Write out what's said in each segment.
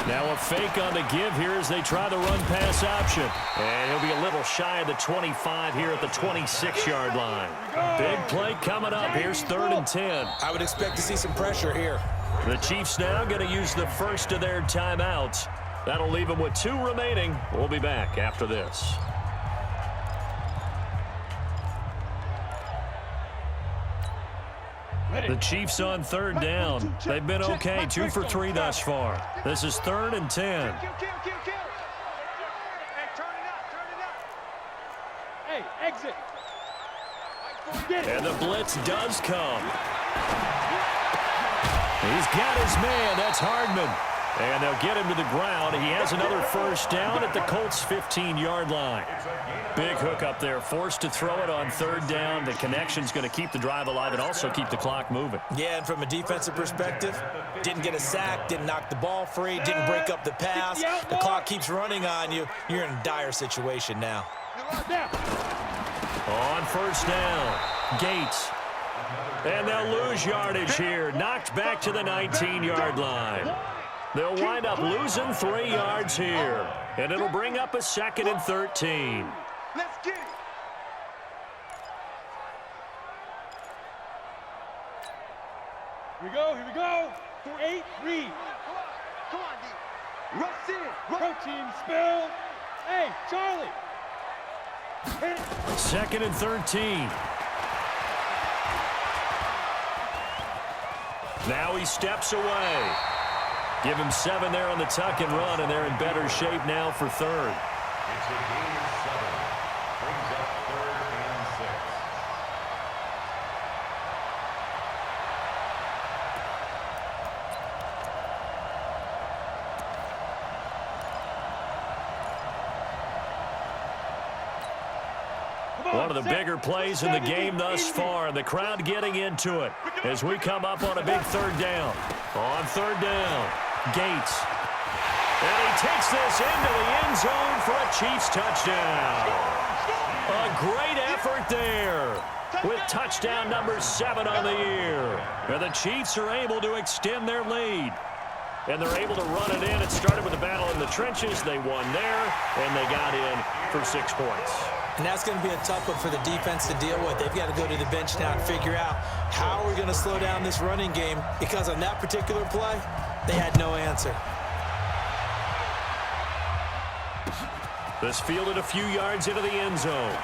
Now a fake on the give here as they try the run-pass option. And he'll be a little shy of the 25 here at the 26-yard line. Big play coming up. Here's 3rd and 10. I would expect to see some pressure here. The Chiefs now going to use the first of their timeouts. That'll leave them with 2 remaining. We'll be back after this. The Chiefs on 3rd down. They've been okay, 2 for 3 thus far. This is 3rd and 10. Hey, turn it up. Hey, exit. And the blitz does come. He's got his man. That's Hardman. And they'll get him to the ground. He has another first down at the Colts' 15-yard line. Big hook up there. Forced to throw it on 3rd down. The connection's going to keep the drive alive and also keep the clock moving. Yeah, and from a defensive perspective, didn't get a sack, didn't knock the ball free, didn't break up the pass. The clock keeps running on you. You're in a dire situation now. On 1st down, Gates. And they'll lose yardage here. Knocked back to the 19-yard line. They'll wind up losing 3 yards here. And it'll bring up a 2nd and 13. Let's get it. Here we go. 8, read. Come on, D. Rush in. Protein spill. Hey, Charlie. 2nd and 13. Now he steps away. Give him 7 there on the tuck and run, and they're in better shape now for 3rd. It's a gain of 7. Brings up 3rd and 6. One of the bigger plays in the game thus far. The crowd getting into it as we come up on a big 3rd down. On 3rd down, Gates. And he takes this into the end zone for a Chiefs touchdown. A great effort there with touchdown number 7 on the year. And the Chiefs are able to extend their lead. And they're able to run it in. It started with a battle in the trenches. They won there, and they got in for 6 points. And that's going to be a tough one for the defense to deal with. They've got to go to the bench now and figure out how we're going to slow down this running game, because on that particular play, they had no answer. This fielded a few yards into the end zone.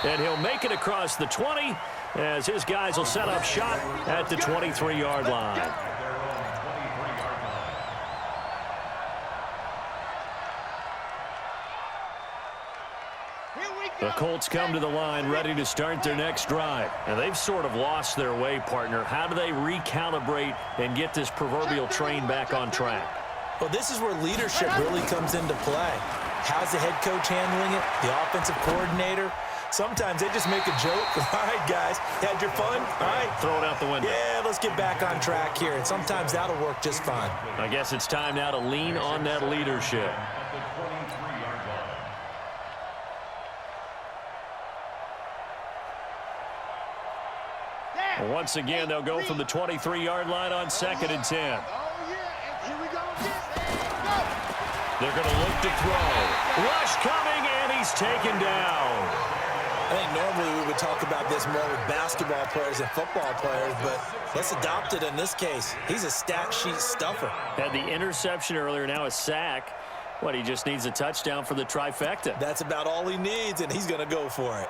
And he'll make it across the 20 as his guys will set up shop at the 23-yard line. The Colts come to the line ready to start their next drive. And they've sort of lost their way, partner. How do they recalibrate and get this proverbial train back on track? Well, this is where leadership really comes into play. How's the head coach handling it? The offensive coordinator? Sometimes they just make a joke. All right, guys, had your fun? All right. Throw it out the window. Yeah, let's get back on track here. And sometimes that'll work just fine. I guess it's time now to lean on that leadership. Once again, they'll go from the 23-yard line on 2nd and 10. They're going to look to throw. Rush coming, and he's taken down. I think normally we would talk about this more with basketball players and football players, but let's adopt it in this case. He's a stat sheet stuffer. Had the interception earlier, now a sack. What, he just needs a touchdown for the trifecta. That's about all he needs, and he's going to go for it.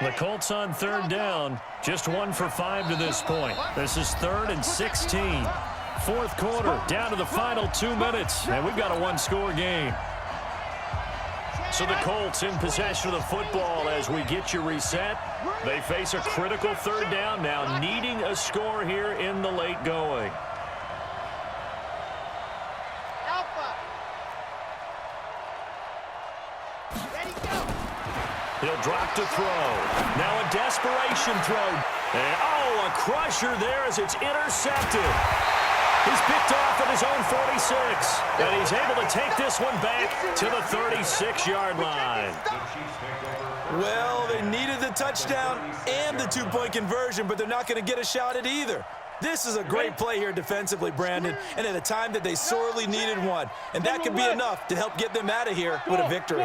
The Colts on 3rd down, just 1 for 5 to this point. This is 3rd and 16. 4th quarter, down to the final 2 minutes, and we've got a 1-score game. So the Colts in possession of the football as we get you reset. They face a critical 3rd down now, needing a score here in the late going. He'll drop to throw. Now a desperation throw. And, oh, a crusher there as it's intercepted. He's picked off at his own 46. And he's able to take this one back to the 36-yard line. The Chiefs take over Well, they needed the touchdown and the two-point conversion, but they're not going to get a shot at either. This is a great play here defensively, Brandon, and at a time that they sorely needed one. And that could be enough to help get them out of here with a victory.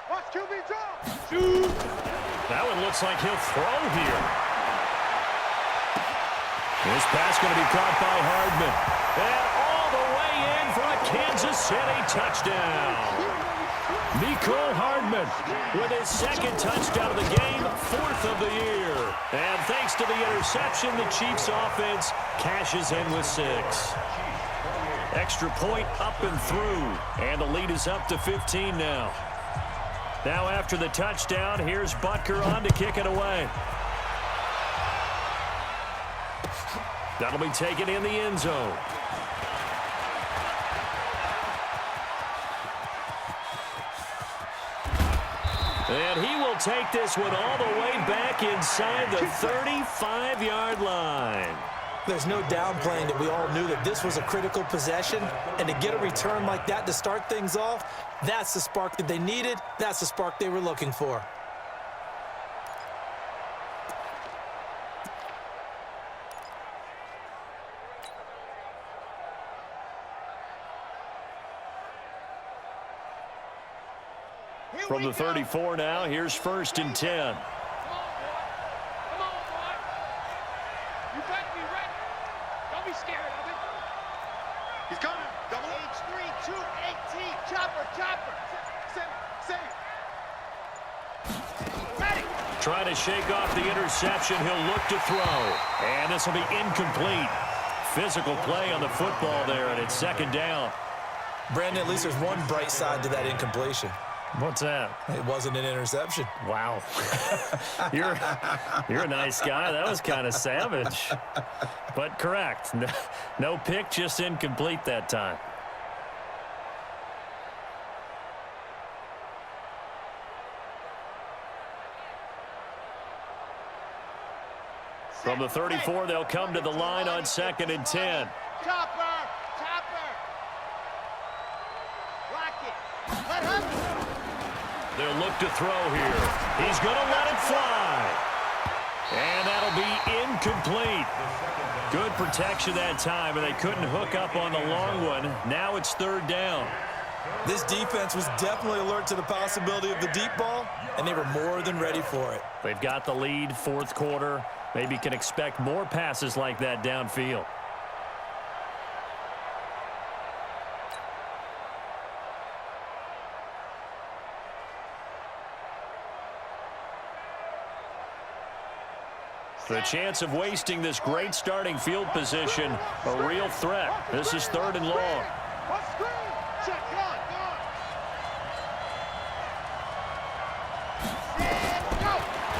Watch QB drop. Shoot. That one looks like he'll throw here. This pass going to be caught by Hardman. And all the way in for a Kansas City touchdown. Mecole Hardman with his second touchdown of the game, fourth of the year. And thanks to the interception, the Chiefs offense cashes in with 6. Extra point up and through. And the lead is up to 15 now. Now after the touchdown, here's Butker on to kick it away. That'll be taken in the end zone. And he will take this one all the way back inside the 35-yard line. There's no downplaying that we all knew that this was a critical possession, and to get a return like that to start things off, that's the spark that they needed. That's the spark they were looking for. From the 34 now, here's 1st and 10. He's coming. Double H3, 218. Chopper. Safe. Ready. Trying to shake off the interception. He'll look to throw. And this will be incomplete. Physical play on the football there, and it's 2nd down. Brandon, at least there's one bright side to that incompletion. What's that? It wasn't an interception. Wow. You're a nice guy. That was kind of savage. But correct. No pick, just incomplete that time. From the 34, they'll come to the line on 2nd and 10. Chopper. Lock it. Let him. They'll look to throw here. He's going to let it fly. And that'll be incomplete. Good protection that time, and they couldn't hook up on the long one. Now it's 3rd down. This defense was definitely alert to the possibility of the deep ball, and they were more than ready for it. They've got the lead, 4th quarter. Maybe can expect more passes like that downfield. The chance of wasting this great starting field position, a real threat. This is 3rd and long.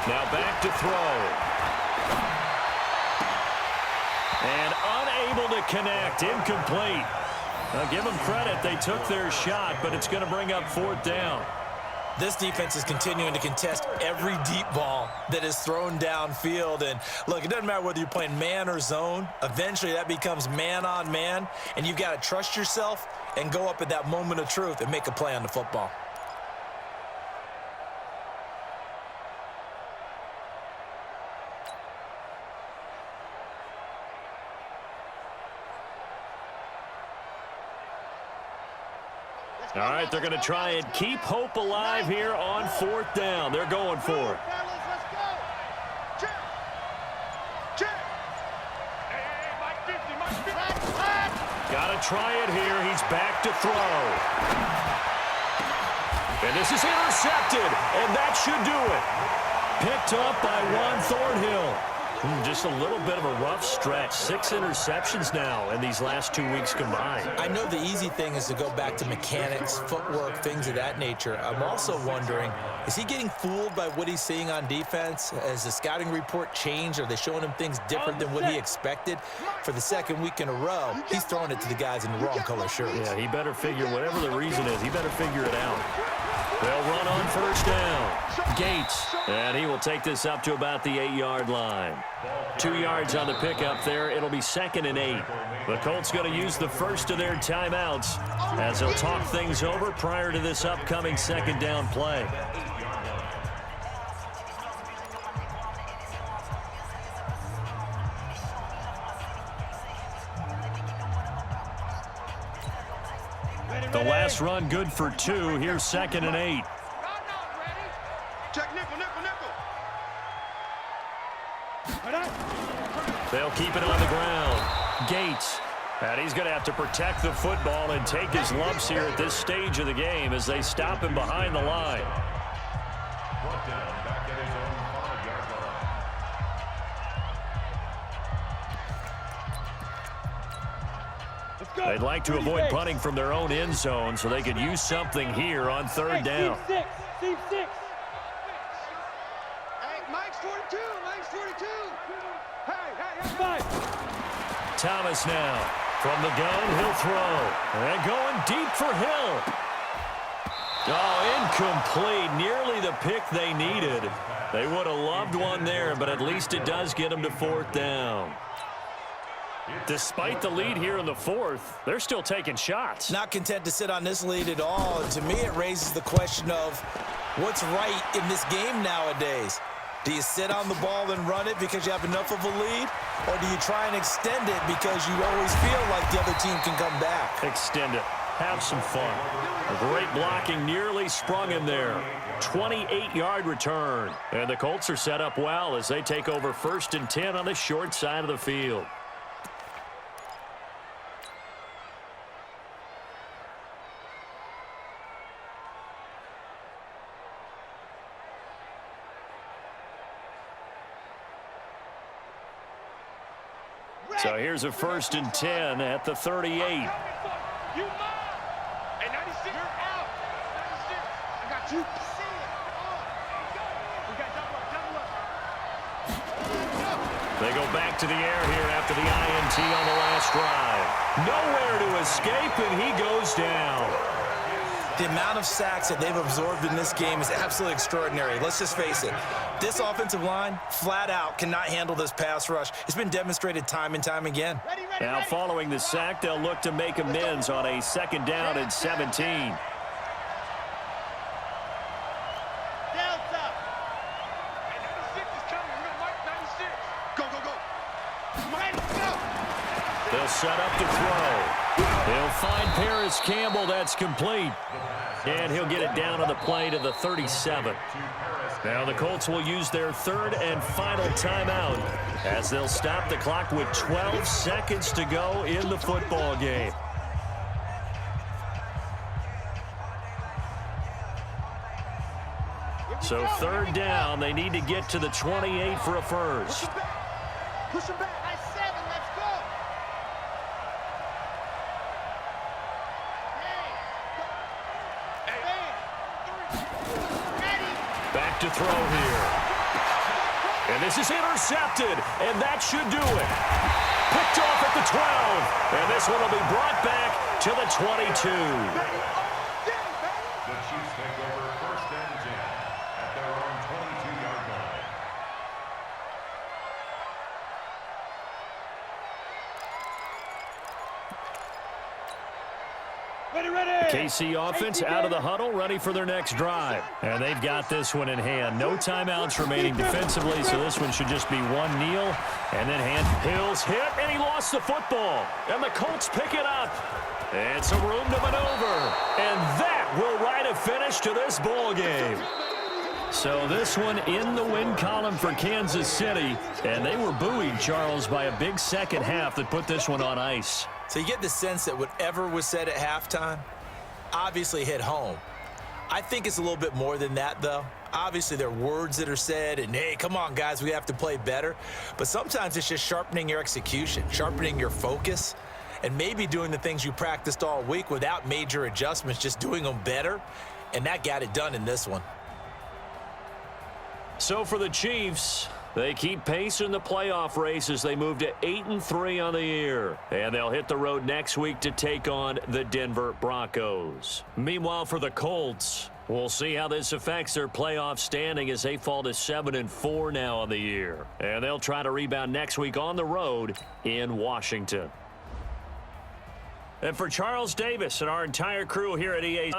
Now back to throw. And unable to connect, incomplete. Now give them credit, they took their shot, but it's going to bring up 4th down. This defense is continuing to contest every deep ball that is thrown downfield. And look, it doesn't matter whether you're playing man or zone. Eventually that becomes man on man, and you've got to trust yourself and go up at that moment of truth and make a play on the football. All right, they're going to try and keep hope alive here on 4th down. They're going for it. Got to try it here. He's back to throw. And this is intercepted, and that should do it. Picked up by Juan Thornhill. Just a little bit of a rough stretch. 6 interceptions now in these last 2 weeks combined. I know the easy thing is to go back to mechanics, footwork, things of that nature. I'm also wondering, is he getting fooled by what he's seeing on defense? Has the scouting report changed? Are they showing him things different than what he expected? For the 2nd week in a row, he's throwing it to the guys in the wrong color shirts. Yeah, he better figure, whatever the reason is, he better figure it out. They'll run on 1st down. Gates, and he will take this up to about the 8-yard line. 2 yards on the pickup there. It'll be 2nd and 8. The Colts going to use the first of their timeouts as they'll talk things over prior to this upcoming 2nd down play. The last run good for 2. Here's 2nd and 8. Check nickel, nickel, nickel. They'll keep it on the ground. Gates. And he's going to have to protect the football and take his lumps here at this stage of the game as they stop him behind the line. Brought down back at his own 5-yard line. They'd like to avoid punting from their own end zone so they could use something here on 3rd down. Team 6. Hey, Mike's 42. Mike's 42. Hey. Thomas now. From the gun, he'll throw. And going deep for Hill. Oh, incomplete. Nearly the pick they needed. They would have loved one there, but at least it does get them to 4th down. Despite the lead here in the 4th, they're still taking shots. Not content to sit on this lead at all. And to me, it raises the question of what's right in this game nowadays. Do you sit on the ball and run it because you have enough of a lead? Or do you try and extend it because you always feel like the other team can come back? Extend it. Have some fun. A great blocking nearly sprung him there. 28-yard return. And the Colts are set up well as they take over 1st and 10 on the short side of the field. So here's a 1st and 10 at the 38. You mine. Hey, 96, you're out. 96, I got you. We got double up. They go back to the air here after the INT on the last drive. Nowhere to escape, and he goes down. The amount of sacks that they've absorbed in this game is absolutely extraordinary. Let's just face it. This offensive line, flat out, cannot handle this pass rush. It's been demonstrated time and time again. Now, following the sack, they'll look to make amends on a 2nd down and 17. They'll set up to throw. He'll find Paris Campbell. That's complete. And he'll get it down on the play to the 37. Now the Colts will use their 3rd and final timeout as they'll stop the clock with 12 seconds to go in the football game. So 3rd down, they need to get to the 28 for a first. Push him back. By 7, let's go. Back to throw here. And this is intercepted, and that should do it. Picked off at the 12, and this one will be brought back to the 22. The Chiefs take over 1st and 10 at their own 22-yard line. KC offense out of the huddle, ready for their next drive. And they've got this one in hand. No timeouts remaining defensively, so this one should just be one kneel. And then Hill's hit, and he lost the football. And the Colts pick it up. And some room to maneuver. And that will write a finish to this ball game. So this one in the win column for Kansas City. And they were buoyed, Charles, by a big second half that put this one on ice. So you get the sense that whatever was said at halftime obviously hit home. I think it's a little bit more than that, though. Obviously, there are words that are said, and, hey, come on, guys, we have to play better. But sometimes it's just sharpening your execution, sharpening your focus, and maybe doing the things you practiced all week without major adjustments, just doing them better. And that got it done in this one. So for the Chiefs, They keep pace in the playoff race as they move to 8-3 on the year. And they'll hit the road next week to take on the Denver Broncos. Meanwhile, for the Colts, we'll see how this affects their playoff standing as they fall to 7-4 now on the year. And they'll try to rebound next week on the road in Washington. And for Charles Davis and our entire crew here at EA